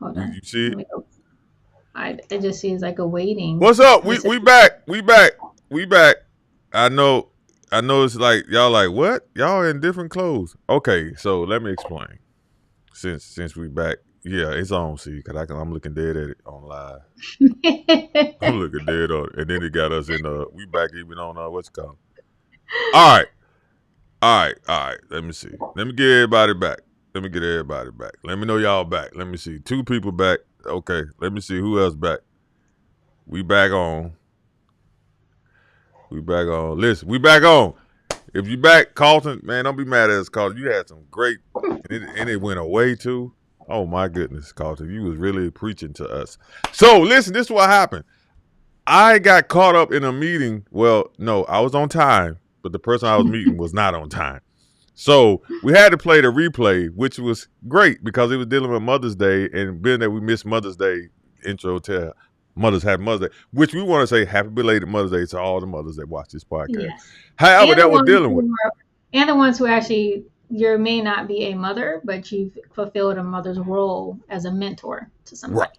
Hold You, on. you see Let it? me go. It just seems like a waiting. What's up? We This is we back. We back. We back. I know. I know. It's like y'all like what? Y'all in different clothes. Okay, so let me explain. Since we back, yeah, it's on. See, cause I'm looking dead at it on live. I'm looking dead on it, and then it got us in. We back even on what's it called. All right. All right, all right. Let me see. Let me get everybody back. Let me get everybody back. Let me know y'all back. Let me see. Two people back. Okay. Let me see who else back. We back on. We back on. Listen, we back on. If you back, Carlton, man, don't be mad at us, Carlton. You had some great, and it went away too. Oh my goodness, Carlton, you was really preaching to us. So listen, this is what happened. I got caught up in a meeting. Well, no, I was on time, but the person I was meeting was not on time. So we had to play the replay, which was great because it was dealing with Mother's Day, and being that we missed Mother's Day intro to Mothers Happy Mother's Day, which we want to say Happy belated Mother's Day to all the mothers that watch this podcast. yes, However, and the that was ones dealing with who are, and the ones who actually you may not be a mother, but you've fulfilled a mother's role as a mentor to right. somebody.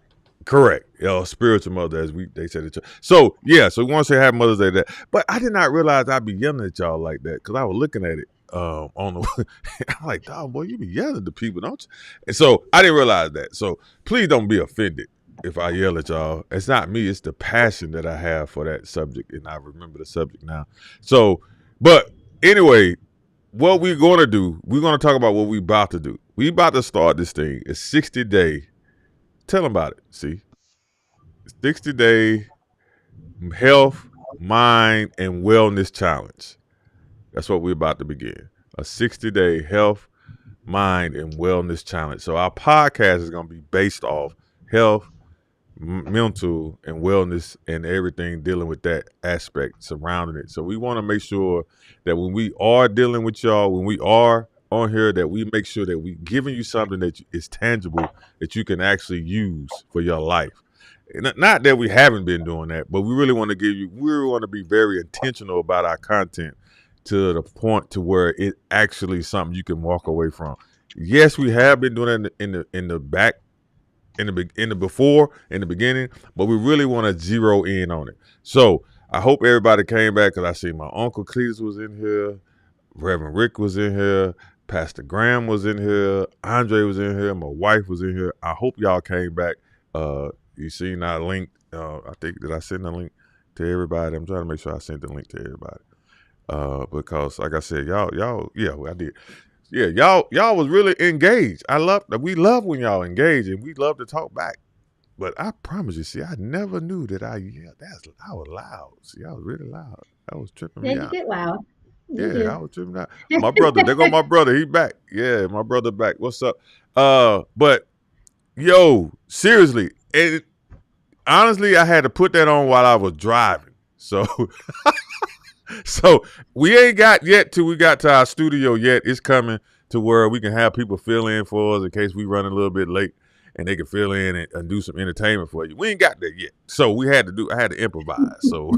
Correct. Spiritual mother, as they said it. So yeah, so we want to say Happy Mother's Day. That, but I did not realize I'd be yelling at y'all like that because I was looking at it on the. I'm like, dog, boy, you be yelling to people, don't you? And so I didn't realize that. So please don't be offended if I yell at y'all. It's not me. It's the passion that I have for that subject, and I remember the subject now. So, but anyway, what we're going to do, we're going to talk about what we about to do. We about to start this thing. It's 60-day. Tell them about it. See, 60-day health, mind, and wellness challenge. That's what we're about to begin. A 60-day health, mind, and wellness challenge. So our podcast is going to be based off health, mental, and wellness, and everything dealing with that aspect surrounding it. So we want to make sure that when we are dealing with y'all, when we are on here, that we make sure that we giving you something that is tangible that you can actually use for your life. Not that we haven't been doing that, but we really want to we want to be very intentional about our content to the point to where it actually is something you can walk away from. Yes, we have been doing it in the back, in the before, in the beginning, but we really want to zero in on it. So I hope everybody came back because I see my uncle Cletus was in here, Reverend Rick was in here, Pastor Graham was in here, Andre was in here, my wife was in here. I hope y'all came back. You seen that link? I think did I send the link to everybody? I'm trying to make sure I sent the link to everybody. Because like I said, yeah, I did. Yeah, y'all was really engaged. We love when y'all engage and we love to talk back. But I promise you, see, I never knew that I was loud. See, I was really loud. I was tripping Yeah, me you out. get loud. You Yeah, I do. was tripping out. My brother, there go my brother. He back. Yeah, my brother back. What's up? But yo, seriously, honestly, I had to put that on while I was driving. So so we ain't got yet till we got to our studio yet. It's coming to where we can have people fill in for us in case we run a little bit late and they can fill in and do some entertainment for you. We ain't got that yet. So I had to improvise. So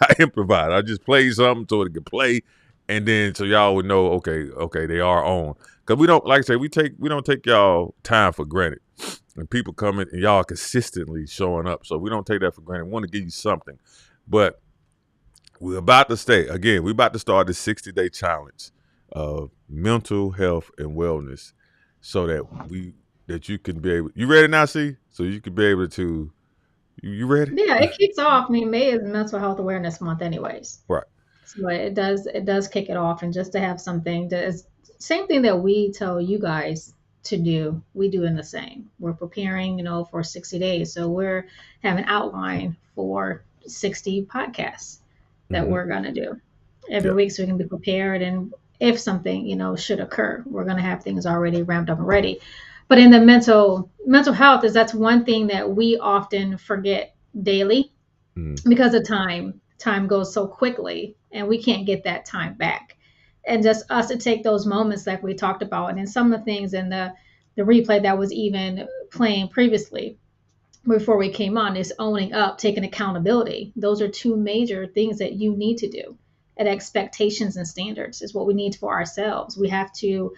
I improvised. I just played something so it could play and then so y'all would know, okay, they are on. Cause we don't, like I say, we don't take y'all time for granted. And people coming and y'all consistently showing up. So we don't take that for granted. We want to give you something. But we're about to we're about to start the 60-day challenge of mental health and wellness so that you can be able, you ready now, see? So you can be able to, you ready? Yeah, it kicks off. I mean, May is Mental Health Awareness Month, anyways. Right. So it does kick it off, and just to have something that is same thing that we tell you guys to do, we do in the same. We're preparing, for 60 days. So we're have an outline for 60 podcasts that Mm-hmm. we're gonna do every Yeah. week, so we can be prepared. And if something, should occur, we're gonna have things already ramped up and ready. But in the mental health is that's one thing that we often forget daily Mm-hmm. because of time goes so quickly and we can't get that time back, and just us to take those moments like we talked about, and then some of the things in the replay that was even playing previously before we came on is owning up, taking accountability. Those are two major things that you need to do. And expectations and standards is what we need for ourselves. We have to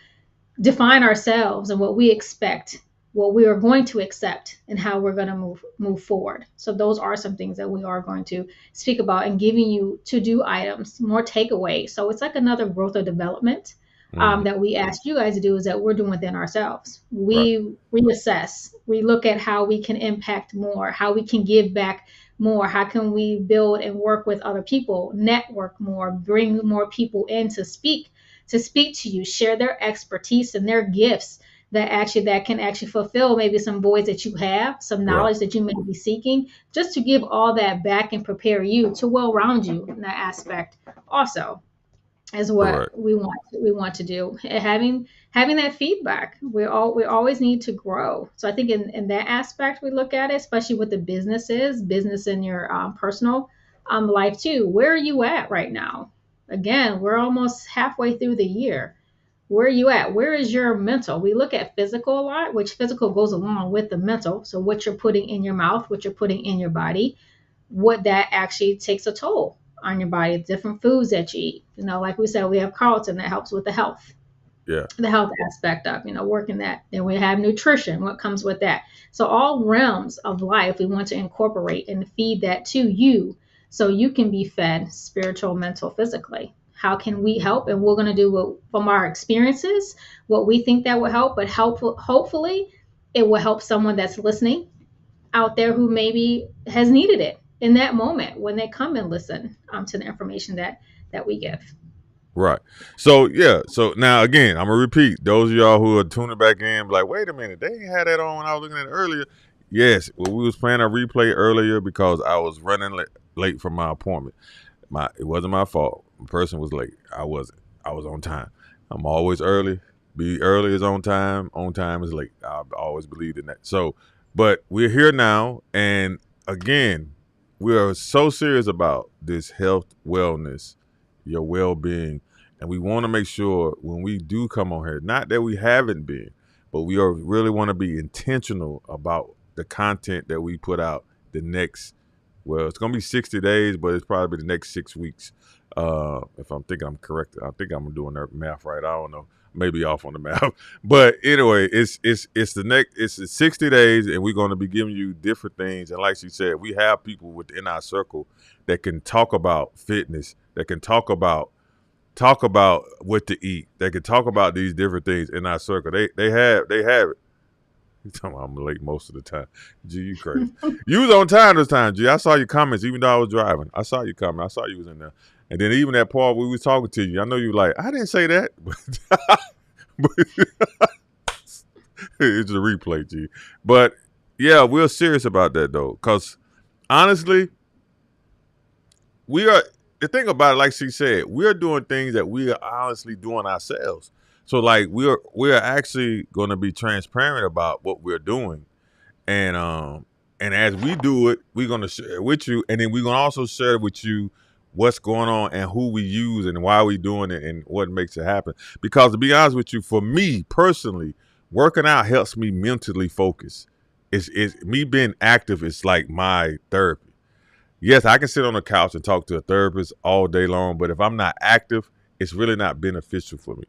define ourselves and what we expect what we are going to accept and how we're going to move forward. So those are some things that we are going to speak about, and giving you to do items, more takeaways. So it's like another growth or development Mm, that we ask you guys to do, is that we're doing within ourselves. right. We reassess, we look at how we can impact more, how we can give back more, how can we build and work with other people, network more, bring more people in to speak to you, share their expertise and their gifts that can actually fulfill maybe some voids that you have, some Right. knowledge that you may be seeking, just to give all that back and prepare you to well round you in that aspect also, is what Correct. we want to do. Having that feedback, we always need to grow. So I think in that aspect we look at it, especially with the business in your personal life too. Where are you at right now? Again, we're almost halfway through the year. Where are you at? Where is your mental? We look at physical a lot, which physical goes along with the mental. So what you're putting in your mouth, what you're putting in your body, what that actually takes a toll on your body, different foods that you eat. Like we said, we have Carlton that helps with Yeah. the health aspect of, working that. Then we have nutrition, what comes with that. So all realms of life we want to incorporate and feed that to you, so you can be fed spiritual, mental, physically. How can we help? And we're going to do what from our experiences, what we think that will help, but hopefully it will help someone that's listening out there who maybe has needed it in that moment when they come and listen to the information that we give. Right. So yeah. So now again, I'm gonna repeat. Those of y'all who are tuning back in, like, wait a minute, they ain't had that on when I was looking at it earlier. Yes, well, we was playing a replay earlier because I was running late from my appointment. It wasn't my fault. The person was late. I wasn't. I was on time. I'm always early. Be early is on time. On time is late. I've always believed in that. So, but we're here now, and again, we are so serious about this health, wellness, your well-being, and we want to make sure when we do come on here, not that we haven't been, but we are really want to be intentional about the content that we put out the next, well, it's gonna be 60 days, but it's probably the next 6 weeks. If I'm thinking I'm correct, I think I'm doing that math right. I don't know, maybe off on the math, but anyway, it's the next, it's the 60 days, and we're gonna be giving you different things. And like she said, we have people within our circle that can talk about fitness, that can talk about what to eat, that can talk about these different things in our circle. They have it. You talking about I'm late most of the time. G, you crazy. You was on time this time, G. I saw your comments even though I was driving. I saw you comment. I saw you was in there. And then even that part we was talking to you, I know you like, I didn't say that. But it's a replay, G. But yeah, we're serious about that though. Cause honestly, we are, the thing about it, like she said, we're doing things that we are honestly doing ourselves. So like we're actually gonna be transparent about what we're doing, and as we do it, we're gonna share it with you, and then we're gonna also share with you what's going on and who we use and why we doing it and what makes it happen. Because to be honest with you, for me personally, working out helps me mentally focus. It's me being active is like my therapy. Yes, I can sit on the couch and talk to a therapist all day long, but if I'm not active, it's really not beneficial for me.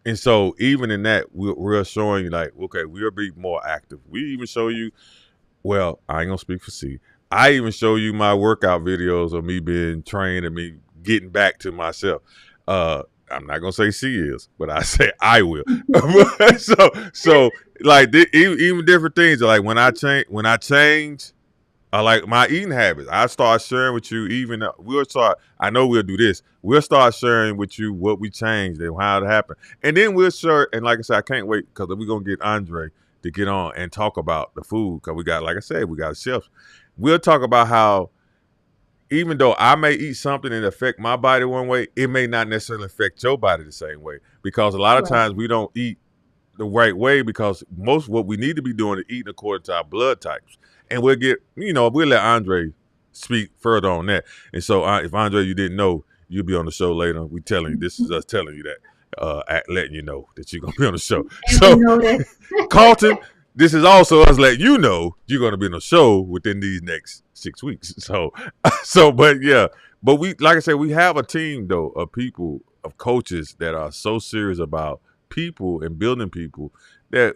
And so even in that, we're showing you like, okay, we'll be more active. We even show you, well, I ain't gonna speak for C. I even show you my workout videos of me being trained and me getting back to myself. I'm not gonna say C is, but I say I will. so like even different things. Like when I change, like my eating habits, I start sharing with you. Even we'll start. I know we'll do this. We'll start sharing with you what we changed and how it happened, and then we'll share. And like I said, I can't wait because we're gonna get Andre to get on and talk about the food because we got, like I said, we got chefs. We'll talk about how even though I may eat something and affect my body one way, it may not necessarily affect your body the same way because a lot of Right. times we don't eat the right way because most what we need to be doing is eating according to our blood types. And we'll let Andre speak further on that. And so if Andre, you didn't know, you'll be on the show later. We telling you, this is us telling you that, letting you know that you're going to be on the show. And we So noticed. Carlton, this is also us letting you know you're going to be on the show within these next 6 weeks. But yeah, but we, like I said, we have a team though of people, of coaches that are so serious about people and building people that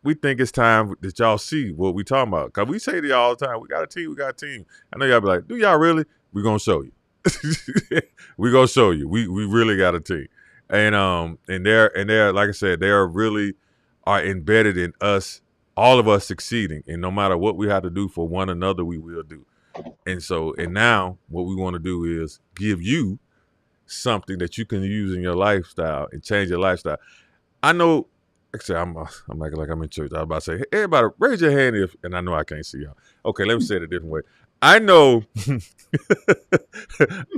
we think it's time that y'all see what we talking about. Cause we say to y'all all the time, we got a team, we got a team. I know y'all be like, do y'all really? We gonna show you. We gonna show you. We really got a team. And they're like I said, they are really are embedded in us, all of us succeeding. And no matter what we have to do for one another, we will do. And now what we want to do is give you something that you can use in your lifestyle and change your lifestyle. I know, actually, I'm acting like I'm in church. I was about to say, hey, everybody, raise your hand if, and I know I can't see y'all. Okay, let me say it a different way. I know,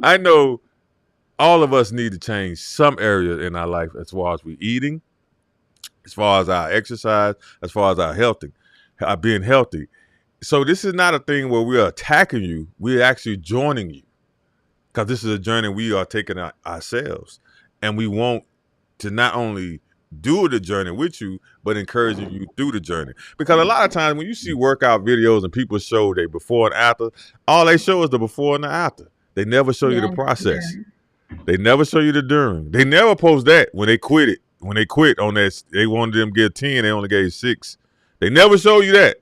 I know all of us need to change some areas in our life as far as we eating, as far as our exercise, as far as our being healthy. So this is not a thing where we are attacking you. We're actually joining you because this is a journey we are taking ourselves. And we want to not only do the journey with you, but encouraging you through the journey. Because a lot of times when you see workout videos and people show they before and after, all they show is the before and the after. They never show you the process. They never show you the during. They never post that when they quit it. When they quit on that, they wanted them to get 10, they only gave 6. They never show you that.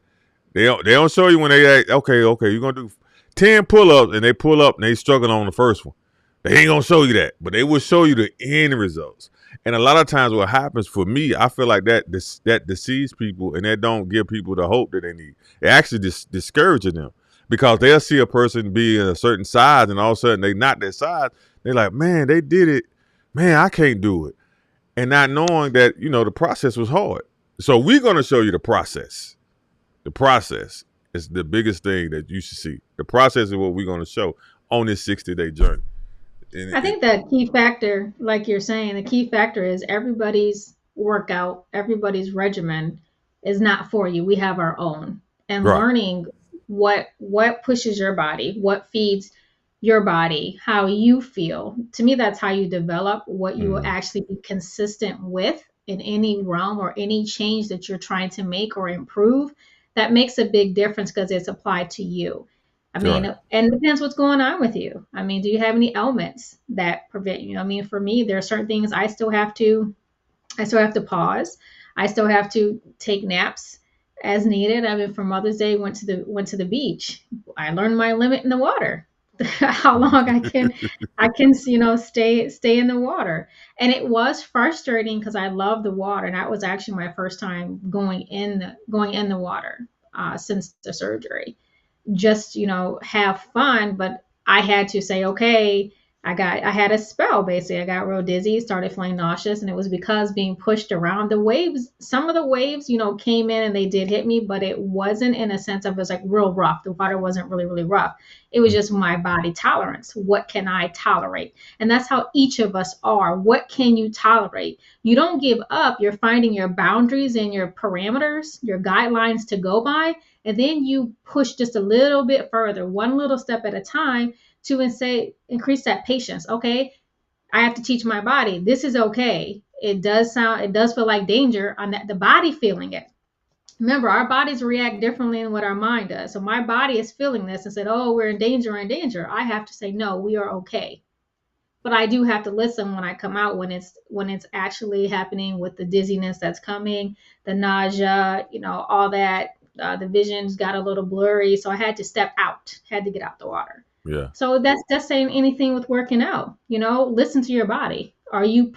They don't show you when they act, okay, you're gonna do 10 pull-ups and they pull up and they struggling on the first one. They ain't gonna show you that, but they will show you the end results. And a lot of times what happens for me, I feel like that deceives people and that don't give people the hope that they need. It actually discourages them because they'll see a person be in a certain size and all of a sudden they not that size. They're like, man, they did it. Man, I can't do it. And not knowing that, the process was hard. So we're going to show you the process. The process is the biggest thing that you should see. The process is what we're going to show on this 60-day journey. I think that key factor, like you're saying, the key factor is everybody's workout, everybody's regimen is not for you. We have our own. And Right. learning what pushes your body, what feeds your body, how you feel. To me, that's how you develop what you will actually be consistent with in any realm or any change that you're trying to make or improve. That makes a big difference because it's applied to you. I mean, Right. and it depends what's going on with you. I mean, do you have any ailments that prevent you? I mean, for me, there are certain things I still have to pause. I still have to take naps as needed. I mean, for Mother's Day, went to the beach. I learned my limit in the water, how long I can stay in the water. And it was frustrating because I love the water, and that was actually my first time going in the water since the surgery. Just have fun, but I had to say, okay, I had a spell. Basically, I got real dizzy, started feeling nauseous, and it was because being pushed around. The waves, some of the waves came in and they did hit me, but it wasn't in a sense of, it was like real rough. The water wasn't really really rough. It was just my body tolerance. What can I tolerate? And that's how each of us are. What can you tolerate? You don't give up. You're finding your boundaries and your parameters, your guidelines to go by, and then you push just a little bit further, one little step at a time, to increase that patience. Okay, I have to teach my body this is okay. It does feel like danger on the body feeling it. Remember, our bodies react differently than what our mind does. So my body is feeling this and said, oh, we're in danger, I have to say, no, we are okay. But I do have to listen when I come out, when it's actually happening, with the dizziness that's coming, the nausea, all that. The visions got a little blurry, so I had to step out, had to get out the water. Yeah. So that's saying anything with working out. Listen to your body. Are you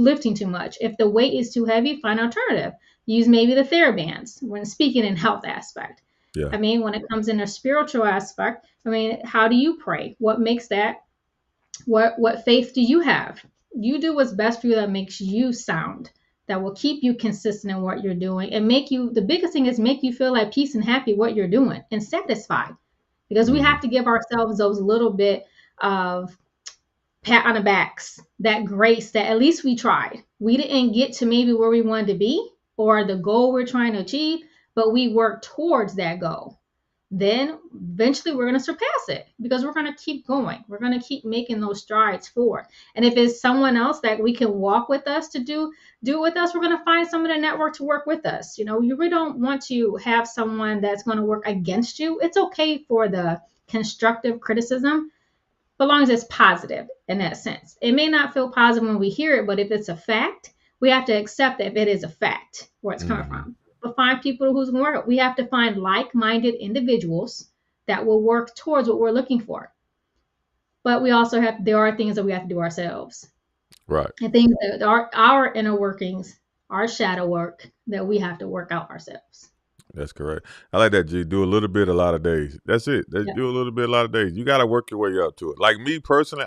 lifting too much? If the weight is too heavy, find an alternative. Use maybe the TheraBands when speaking in health aspect. Yeah. I mean, when it comes in a spiritual aspect, I mean, how do you pray? What makes that? What faith do you have? You do what's best for you, that makes you sound, that will keep you consistent in what you're doing, and the biggest thing is make you feel at peace and happy what you're doing and satisfied. Because we have to give ourselves those little bit of pat on the backs, that grace that at least we tried. We didn't get to maybe where we wanted to be or the goal we're trying to achieve, but we worked towards that goal. Then eventually we're going to surpass it because we're going to keep going. We're going to keep making those strides forward. And if it's someone else that we can walk with us to do with us, we're going to find someone in the network to work with us. You really don't want to have someone that's going to work against you. It's okay for the constructive criticism, but long as it's positive in that sense. It may not feel positive when we hear it, but if it's a fact, we have to accept that if it is a fact, where it's coming from. but find people who's going to work. We have to find like-minded individuals that will work towards what we're looking for. But we also there are things that we have to do ourselves. Right. And things that are our inner workings, our shadow work that we have to work out ourselves. That's correct. I like that, G. Do a little bit a lot of days. That's it. Yeah. Do a little bit a lot of days. You got to work your way up to it. Like me personally,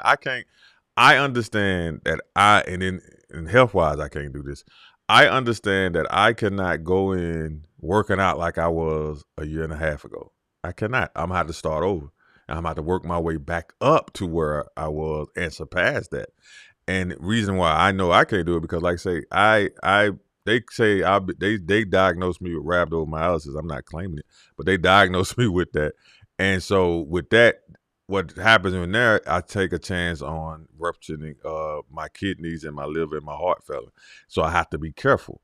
I understand that in health wise, I can't do this. I understand that I cannot go in working out like I was a year and a half ago. I cannot. I'm going to have to start over. I'm going to have to work my way back up to where I was and surpass that. And the reason why I know I can't do it because, like I say, they say they diagnosed me with rhabdomyolysis. I'm not claiming it, but they diagnosed me with that. And so with that, what happens in there, I take a chance on rupturing my kidneys and my liver and my heart failing. So I have to be careful.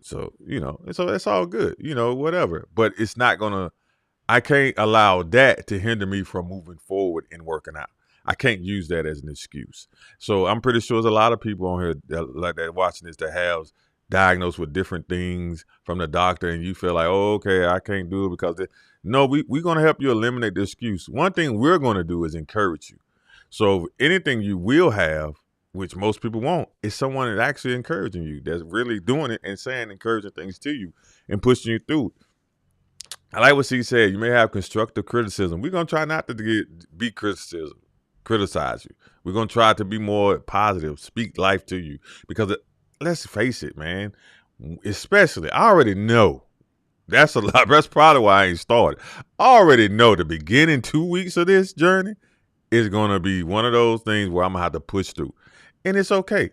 So, so it's all good, whatever. But it's not I can't allow that to hinder me from moving forward and working out. I can't use that as an excuse. So I'm pretty sure there's a lot of people on here that watching this that have diagnosed with different things from the doctor, and you feel like, oh, okay, I can't do it because no, we're going to help you eliminate the excuse. One thing we're going to do is encourage you. So anything you will have, which most people won't, is someone that's actually encouraging you, that's really doing it and saying encouraging things to you and pushing you through it. I like what she said. You may have constructive criticism. We're going to try not to be criticize you. We're going to try to be more positive, speak life to you. Because let's face it, man, especially, I already know. That's a lot. That's probably why I ain't started. I already know the beginning 2 weeks of this journey is going to be one of those things where I'm going to have to push through. And it's okay.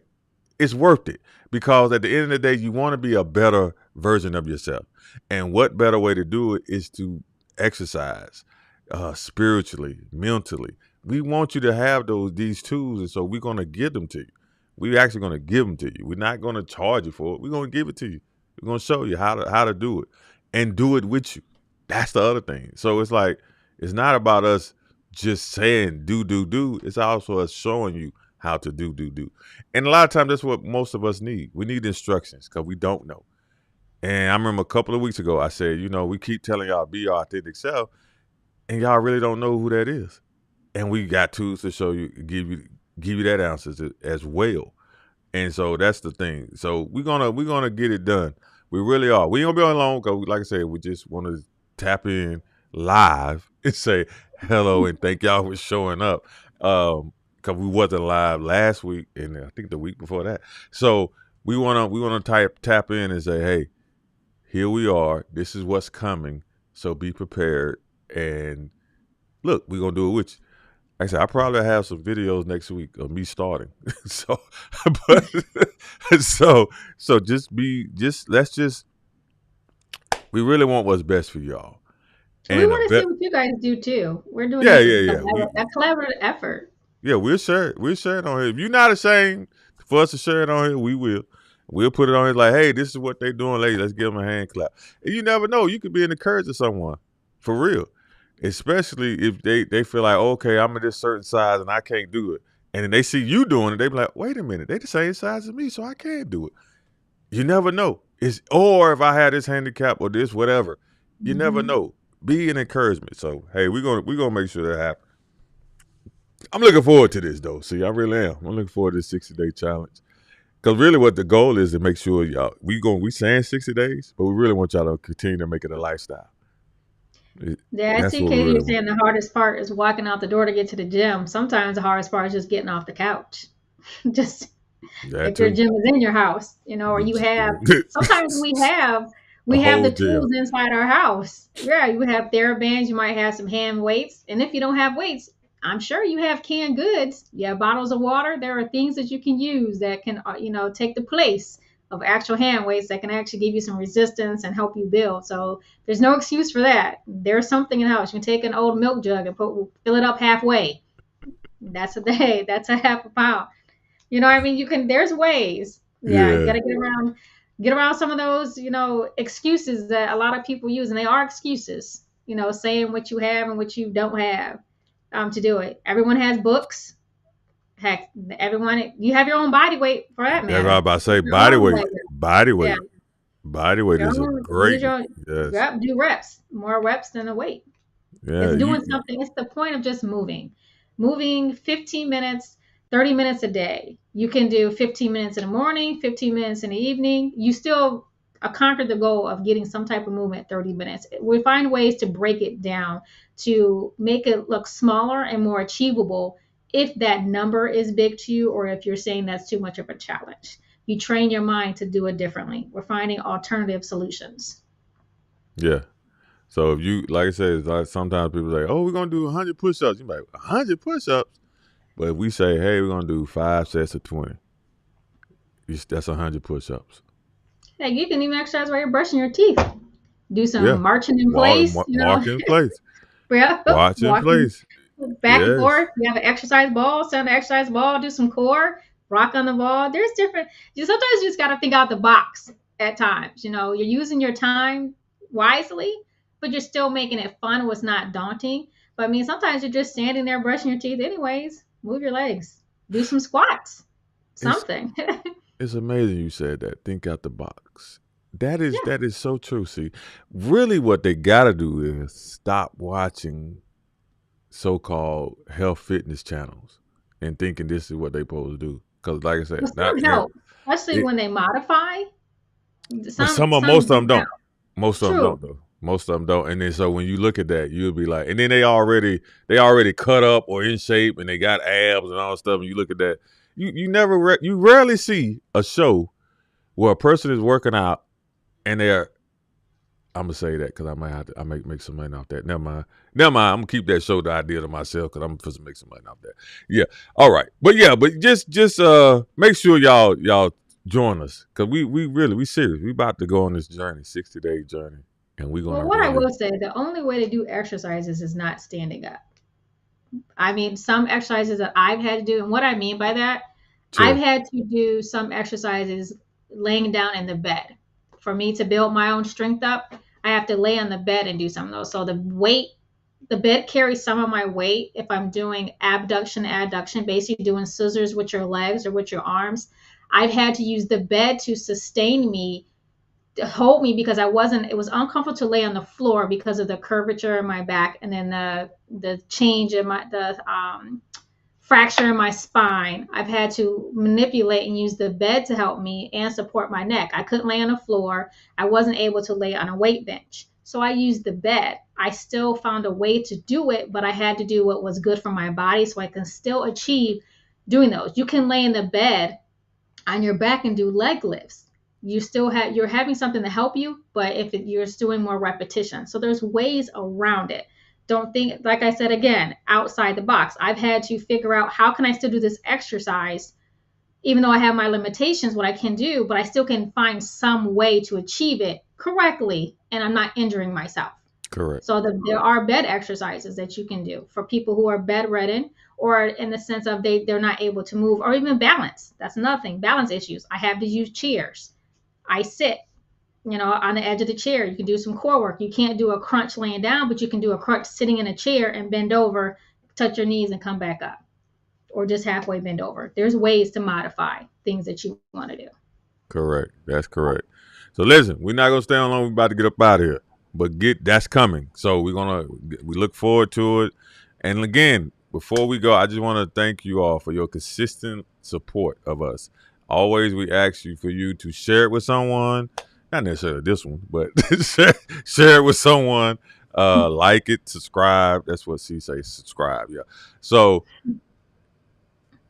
It's worth it. Because at the end of the day, you want to be a better version of yourself. And what better way to do it is to exercise spiritually, mentally. We want you to have these tools, and so we're going to give them to you. We're actually going to give them to you. We're not going to charge you for it. We're going to give it to you. We're going to show you how to do it and do it with you. That's the other thing. So it's like, it's not about us just saying do. It's also us showing you how to do. And a lot of times that's what most of us need. We need instructions because we don't know. And I remember a couple of weeks ago, I said, we keep telling y'all be your authentic self, and y'all really don't know who that is. And we got tools to show you, give you that answer as well. And so that's the thing. So we're gonna get it done. We really are. We ain't gonna be on long because, like I said, we just want to tap in live and say hello and thank y'all for showing up. Because we wasn't live last week and I think the week before that. So we wanna tap in and say, hey, here we are. This is what's coming. So be prepared. And look, we're gonna do it with you. Like I said, I probably have some videos next week of me starting. So we really want what's best for y'all. And we want to see what you guys do too. We're doing a collaborative effort. Yeah, we'll share it on here. If you're not ashamed for us to share it on here, we will. We'll put it on here like, hey, this is what they're doing, ladies. Let's give them a hand clap. And you never know. You could be an encouragement to someone. For real. Especially if they feel like, okay, I'm in this certain size and I can't do it. And then they see you doing it, they be like, wait a minute, they the same size as me, so I can't do it. You never know. Or if I had this handicap or this, whatever, you never know. Be an encouragement. So hey, we're gonna make sure that happens. I'm looking forward to this though. See, I really am. I'm looking forward to this 60-day challenge. Because really what the goal is to make sure y'all, we saying 60 days, but we really want y'all to continue to make it a lifestyle. Yeah, I see Katie saying the hardest part is walking out the door to get to the gym. Sometimes the hardest part is just getting off the couch. Just if your gym is in your house, or you have, sometimes we have the tools inside our house. Yeah, you would have TheraBands, you might have some hand weights. And if you don't have weights, I'm sure you have canned goods. You have bottles of water. There are things that you can use that can, take the place of actual hand weights that can actually give you some resistance and help you build. So there's no excuse for that. There's something in the house. You can take an old milk jug and fill it up halfway. That's a day. That's a half a pound. There's ways. Yeah. You got to get around some of those, excuses that a lot of people use. And they are excuses, saying what you have and what you don't have to do it. Everyone has books. Heck, you have your own body weight for that matter. That's what I was about to say. Body weight. Yeah. Body weight is a Use great, your yes, yep, do reps. More reps than the weight. yeah. It's doing something. It's the point of just moving. Moving 15 minutes, 30 minutes a day. You can do 15 minutes in the morning, 15 minutes in the evening. You still conquered the goal of getting some type of movement 30 minutes. We find ways to break it down to make it look smaller and more achievable if that number is big to you or if you're saying that's too much of a challenge. You train your mind to do it differently. We're finding alternative solutions. Yeah. So if you, like I said, it's like sometimes people say, "Oh, we're gonna do 100 push-ups." You like 100 push-ups, but if we say, "Hey, we're gonna do 5 sets of 20," that's 100 push-ups. Hey, you can even exercise while you're brushing your teeth. Do some Yeah. marching in Walk, place, mark in place. yeah, Watch in walking place. back and Yes. forth. You have an exercise ball, sit on the exercise ball, do some core, rock on the ball. There's different. Sometimes you just got to think out the box at times. You're using your time wisely, but you're still making it fun. Was not daunting. But I mean, sometimes you're just standing there brushing your teeth, anyways. Move your legs, do some squats, It's something. it's amazing you said that. Think out the box. That is Yeah. that is so true. See, really what they gotta do is stop watching so-called health fitness channels and thinking this is what they supposed to do. Because like I said, Well, not some help, especially it, when they modify. but Some most of do them help. don't. Most of them True. don't though. Most of them don't. And then so when you look at that, you'll be like, and then they already cut up or in shape and they got abs and all stuff. And you look at that, you rarely see a show where a person is working out and they're, I'm gonna say that because I might have to. I make some money off that. Never mind. Never mind. I'm gonna keep that show the idea to myself because I'm supposed to make some money off that. Yeah. All right. But yeah. But just make sure y'all join us because we serious. We about to go on this journey, 60-day journey, and we're Well, gonna what I really. will say, the only way to do exercises is not standing up. I mean, some exercises that I've had to do, and what I mean by that, I've Sure. had to do some exercises laying down in the bed. For me to build my own strength up, I have to lay on the bed and do some of those. So the bed carries some of my weight if I'm doing abduction, adduction, basically doing scissors with your legs or with your arms. I've had to use the bed to sustain me, to hold me, because it was uncomfortable to lay on the floor because of the curvature in my back, and then the change in the fracture in my spine. I've had to manipulate and use the bed to help me and support my neck. I couldn't lay on the floor. I wasn't able to lay on a weight bench. So I used the bed. I still found a way to do it, but I had to do what was good for my body so I can still achieve doing those. You can lay in the bed on your back and do leg lifts. You're having something to help you, but if you're doing more repetition, so there's ways around it. Don't think, like I said again, outside the box. I've had to figure out how can I still do this exercise even though I have my limitations, what I can do, but I still can find some way to achieve it correctly, and I'm not injuring myself. Correct. So there are bed exercises that you can do for people who are bedridden, or in the sense of they're not able to move, or even balance. That's nothing. Balance issues. I have to use chairs. I sit, on the edge of the chair. You can do some core work. You can't do a crunch laying down, but you can do a crunch sitting in a chair and bend over, touch your knees and come back up, or just halfway bend over. There's ways to modify things that you want to do. Correct. That's correct. So listen, we're not gonna stay on long. We're about to get up out of here, but that's coming. So we look forward to it. And again, before we go, I just want to thank you all for your consistent support of us. Always, we ask you for you to share it with someone. Not necessarily this one, but share it with someone. Like it, subscribe. That's what she says. Subscribe. Yeah. So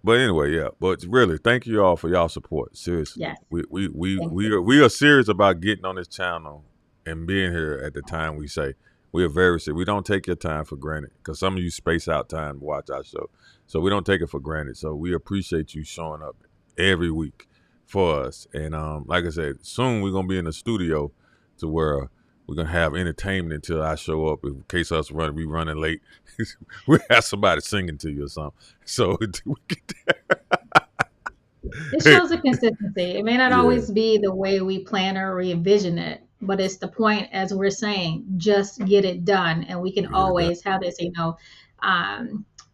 but anyway, yeah. But really, thank you all for y'all support. Seriously, Yes. Thank you. we are serious about getting on this channel and being here at the time we say. We are very serious. We don't take your time for granted because some of you space out time to watch our show, so we don't take it for granted. So we appreciate you showing up every week for us. And like I said, soon we're gonna be in the studio to where we're gonna have entertainment until I show up. In case we running late, we have somebody singing to you or something. So we It can, shows a consistency. It may not yeah, always be the way we plan or we envision it, but it's the point, as we're saying, just get it done. And we can get it done. always have this,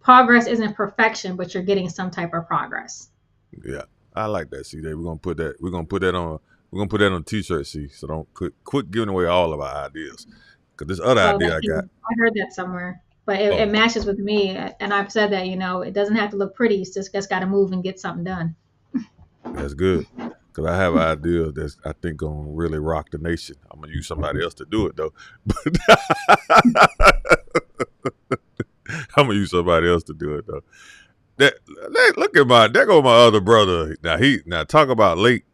progress isn't perfection, but you're getting some type of progress. Yeah, I like that. See, we're gonna put that. We're gonna put that on. We're gonna put that on a t-shirt, see. So don't quit giving away all of our ideas. Cause this other Oh, idea thank I got. you. I heard that somewhere, but it Oh, matches with me. And I've said that, it doesn't have to look pretty. It's just got to move and get something done. that's good. Cause I have an idea that's I think gonna really rock the nation. I'm gonna use somebody else to do it though. I'm gonna use somebody else to do it though. Look at there go my other brother. Now talk about late.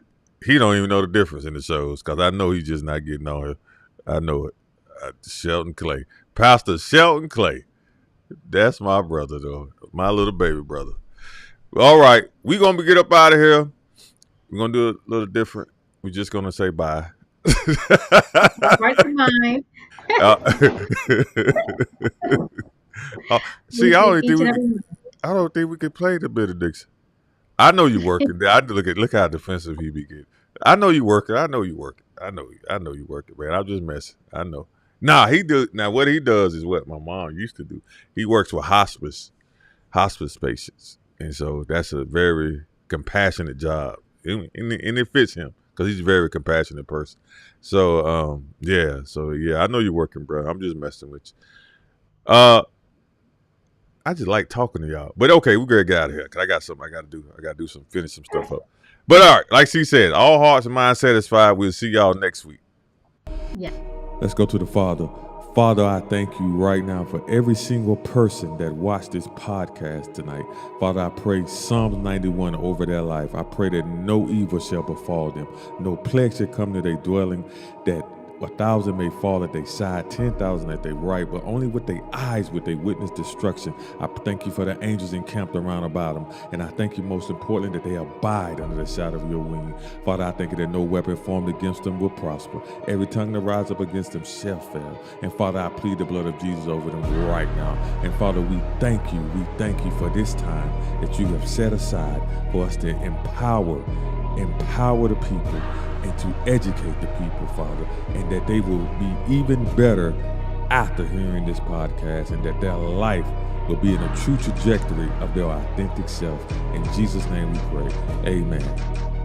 He don't even know the difference in the shows because I know he's just not getting on here. I know it. Shelton Clay, Pastor Shelton Clay. That's my brother though, my little baby brother. All right, we gonna get up out of here. We're gonna do it a little different. We're just gonna say bye. Right to mine. See, I don't think we can play the benediction. I know you working. Look how defensive he be getting. I know you working. I know you working. I know you working, man. I'm just messing. I know. Nah, what he does is what my mom used to do. He works with hospice patients, and so that's a very compassionate job, and it fits him because he's a very compassionate person. So yeah, I know you're working, bro. I'm just messing with you. I just like talking to y'all. But okay, we're gonna get out of here because I got something I gotta do. I gotta finish some stuff up. But all right, like she said, all hearts and minds satisfied. We'll see y'all next week. Yeah. Let's go to the Father. Father, I thank you right now for every single person that watched this podcast tonight. Father, I pray Psalms 91 over their life. I pray that no evil shall befall them. No plague shall come to their dwelling, that 1,000 may fall at their side, 10,000 at their right, but only with their eyes would they witness destruction. I thank you for the angels encamped around about them, and I thank you most importantly that they abide under the shadow of your wing. Father, I thank you that no weapon formed against them will prosper. Every tongue that rises up against them shall fail. And Father, I plead the blood of Jesus over them right now. And Father, we thank you for this time that you have set aside for us to empower the people and to educate the people, Father, and that they will be even better after hearing this podcast, and that their life will be in a true trajectory of their authentic self. In Jesus' name we pray. Amen.